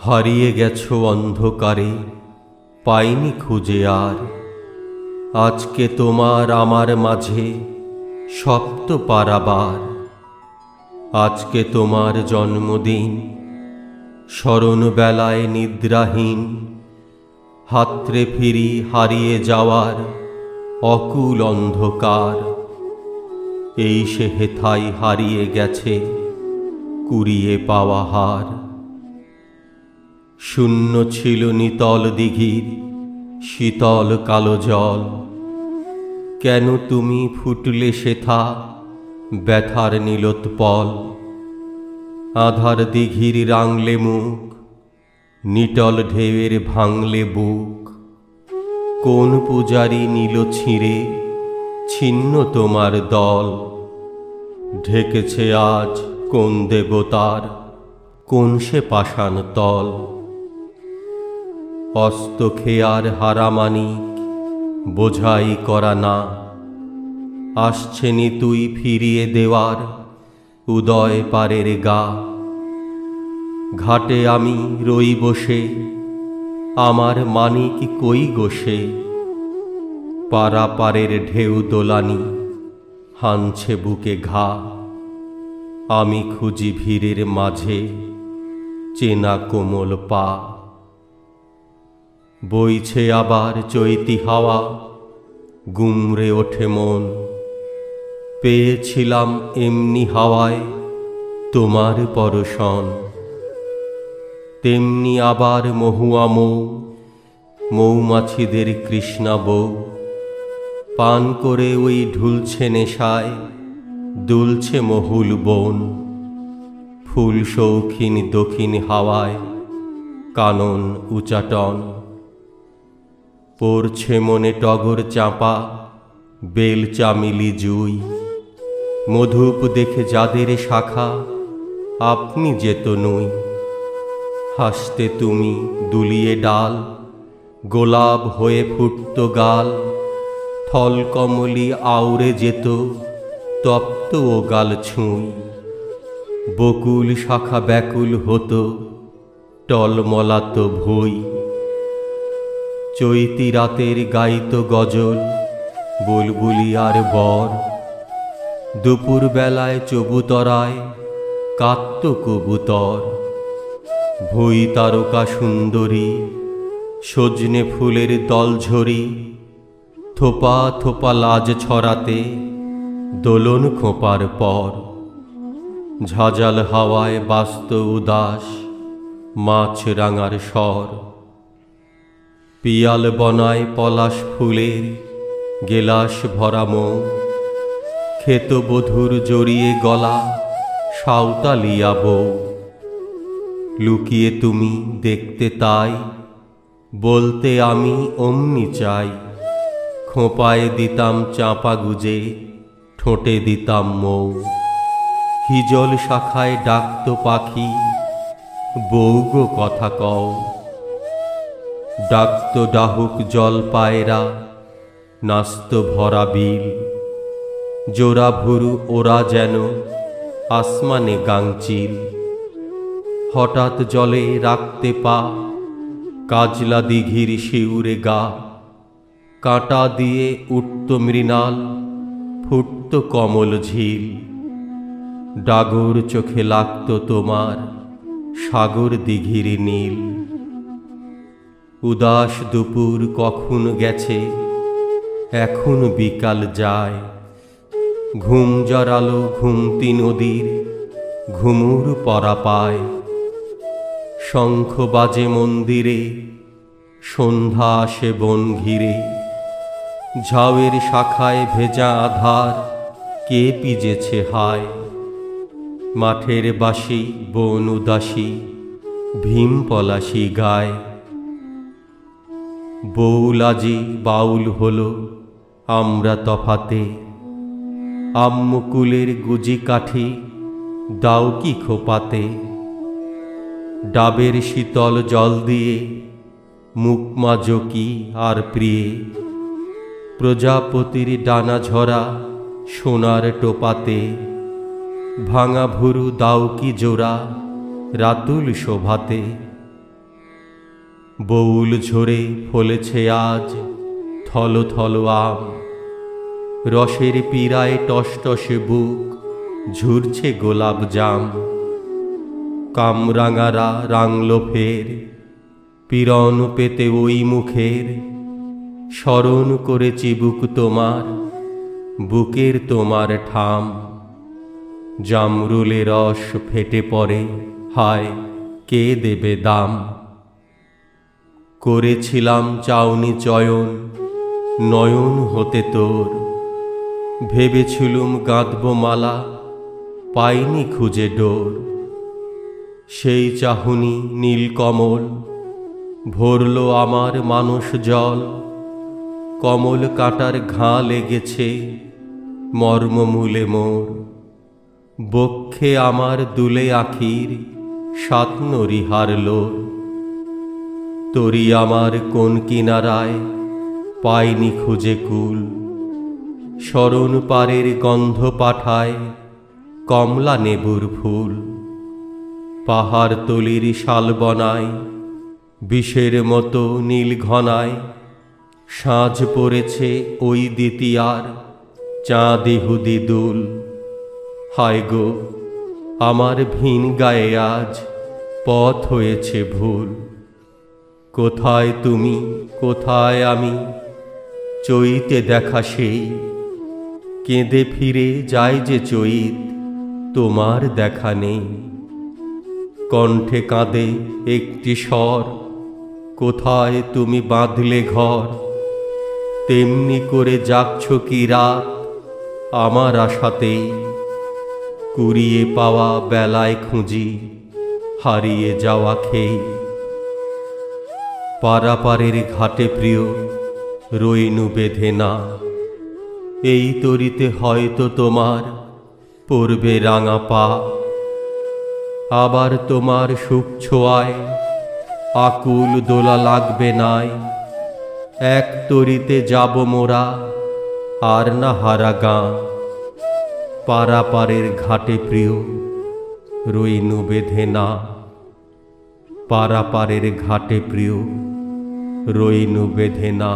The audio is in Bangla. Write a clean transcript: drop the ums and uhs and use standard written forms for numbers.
হারিয়ে গেছো অন্ধকারে, পাইনি খুঁজে আর। আজকে তোমার আমার মাঝে সপ্ত পারাবার। আজকে তোমার জন্মদিন, স্মরণ বেলায় নিদ্রাহীন, হাতড়ে ফিরি হারিয়ে যাওয়ার অকুল অন্ধকার। এই সে হেথায় হারিয়ে গেছে কুড়িয়ে পাওয়া হার। শূন্য ছিল নিতল দিঘির শীতল কালো জল, কেন তুমি ফুটলে সেথা ব্যথার নীলোৎপল। আধার দিঘির রাংলে মুখ, নিটল ঢেউয়ের ভাঙলে বুক। কোন পূজারি নীল ছিঁড়ে ছিন্ন তোমার দল। ঢেকেছে আজ কোন দেবতার কোন সে পাষাণ তল। অস্ত খেয়ার হারামানিক বোঝাই করা না, আসছেনি তুই ফিরিয়ে দেওয়ার উদয় পারের গা। ঘাটে আমি রই বসে, আমার মানিক কই গোসে। পারা পারের ঢেউ দোলানি হানছে বুকে ঘা। আমি খুঁজি ভিড়ের মাঝে চেনা কোমল পা। বইছে আবার চৈতি হাওয়া, গুমরে ওঠে মন। পেয়েছিলাম এমনি হাওয়ায় তোমার পরশন। তেমনি আবার মহুয়া মৌ, মৌমাছিদের কৃষ্ণা বউ। পান করে ওই ঢুলছে নেশায়, দুলছে মহুল বন। ফুল শৌখিন দক্ষিণ হাওয়ায় কানন উচাটন। পড়ছে মনে টগর চাঁপা, বেল চামিলি জুই। মধুপ দেখে যাদের শাখা, আপনি যেত নই। হাসতে তুমি দুলিয়ে ডাল, গোলাপ হয়ে ফুটত গাল। থলকমলি আউড়ে যেত তপ্ত ও গাল ছুঁই। বকুল শাখা ব্যাকুল হতো, টলমলাত ভুই। চৈতি রাতের গাইত গজল, বুলবুলি আর বর। দুপুর বেলায় চবুতরায় কাঁদত কবুতর। ভুই তারকা সুন্দরী, সজনে ফুলের দলঝরি। থোপা থোপা লাজ ছড়াতে দোলন খোঁপার পর। ঝাঁঝাল হাওয়ায় বাস্ত উদাস মাছ রাঙার স্বর। পিয়াল বনায় পলাশ ফুলের গেলাস ভরা মৌ। খেত বধূর জড়িয়ে গলা সাঁওতালিয়া বউ। লুকিয়ে তুমি দেখতে তাই, বলতে আমি অমনি চাই। খোঁপায় দিতাম চাঁপা গুজে, ঠোঁটে দিতাম মৌ। হিজল শাখায় ডাকত পাখি, বউ গো কথা কও। ডাকত ডাহুক জল পায়রা, নাচত ভরা বিল। জোড়া ভুরু ওরা যেন আসমানে গাংচিল। হঠাৎ জলে রাখতে পা, কাজলা দিঘির শিউরে গা। কাঁটা দিয়ে উঠত মৃণাল, ফুটত কমল ঝিল। ডাগর চোখে লাগত তোমার সাগর দিঘির নীল। উদাস দুপুর কখন গেছে, এখন বিকাল যায়। ঘুম জড়ালো ঘুমতি নদীর ঘুমুর পরা পায়। শঙ্খ বাজে মন্দিরে, সন্ধ্যা আসে বন ঘিরে। ঝাউয়ের শাখায় ভেজা আধার কে পিজেছে হায়। মাঠের বাঁশি বন উদাসী, ভীম পলাশি গায়। বউল আজি বাউল হলো আমরা তফাতে। আম্মকুলের গুজি কাঠি দাও কি খোপাতে। ডাবের শীতল জল দিয়ে মুখ মাজো কি আর প্রিয়ে। প্রজাপতির ডানা ঝরা সোনার টোপাতে। ভাঙা ভুরু দাও কি জোড়া রাতুল শোভাতে। বউল ঝরে ফলেছে আজ থল থল আম, রসের পীড়ায় টসটসে বুক ঝুরছে গোলাপ জাম। কামরাঙারা রাঙল ফের পীড়ন পেতে ওই মুখের, স্মরণ করে চিবুক তোমার বুকের তোমার ঠাম। জামরুলে রস ফেটে পড়ে, হায় কে দেবে দাম। করেছিলাম চাউনি চয়ন নয়ন হতে তোর, ভেবেছিলুম গাঁথব মালা পাইনি খুঁজে ডোর। সেই চাহুনি নীলকমল ভরল আমার মানস জল, কমল কাটার ঘা লেগেছে মর্মমূলে মোর। বক্ষে আমার দুলে আখির সাতনরি হারলোর, তরি আমার কোন কিনারায় পাইনি খুঁজে কুল। শরণ পারের গন্ধ পাঠায় কমলা নেবুর ফুল, পাহাড় তলির শালবনায় বিষের মতো নীল ঘনায়। সাঁঝ পড়েছে ওই দ্বিতীয়ার চাঁদ ইহুদি দুল। হায় গো আমার ভিন গায়ে আজ পথ হয়েছে ভুল। কোথায় তুমি কোথায় আমি, চৈতে দেখা সেই, কেঁদে ফিরে যায় যে চৈত তোমার দেখা নেই। কণ্ঠে কাঁদে একটি স্বর, কোথায় তুমি বাঁধলে ঘর। তেমনি করে যাচ্ছ কি রাত আমার আশাতেই, কুড়িয়ে পাওয়া বেলায় খুঁজি হারিয়ে যাওয়া খেই। পারাপারের ঘাটে প্রিয় রইনু বেঁধে না, এই তরিতে হয়তো তোমার পড়বে রাঙা পা। আবার তোমার সুখ ছোঁয়ায় আকুল দোলা লাগবে নাই, এক তরিতে যাব মোরা আর না হারা গাঁ। পারাপারের ঘাটে প্রিয় রইনু বেঁধে না, পারাপারের ঘাটে প্রিয় রইনু বেঁধে না।